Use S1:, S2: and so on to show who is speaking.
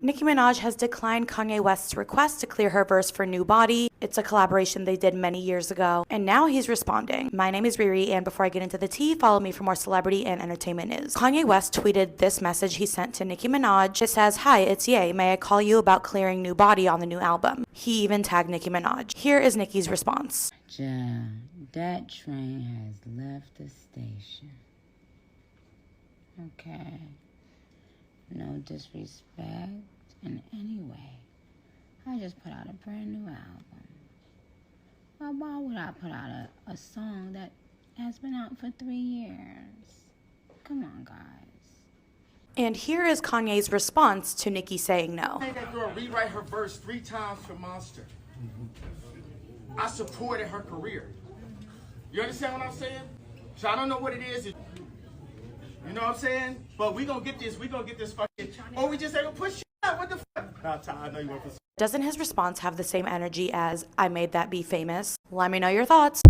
S1: Nicki Minaj has declined Kanye West's request to clear her verse for New Body. It's a collaboration they did many years ago, and now he's responding. My name is Riri, and before I get into the tea, follow me for more celebrity and entertainment news. Kanye West tweeted this message he sent to Nicki Minaj. It says, "Hi, it's Ye. May I call you about clearing New Body on the new album?" He even tagged Nicki Minaj. Here is Nicki's response.
S2: That train has left the station. Okay. No disrespect in any way. I just put out a brand new album. Well, why would I put out a song that has been out for 3 years? Come on, guys.
S1: And here is Kanye's response to Nicki saying no.
S3: I made that girl rewrite her verse 3 times for Monster. I supported her career. You understand what I'm saying? So I don't know what it is. You know what I'm saying? But we gonna get this fucking, or we just ain't gonna push shit out. What the fuck? No, Ty, I know you want to.
S1: Doesn't his response have the same energy as "I made that be famous"? Let me know your thoughts.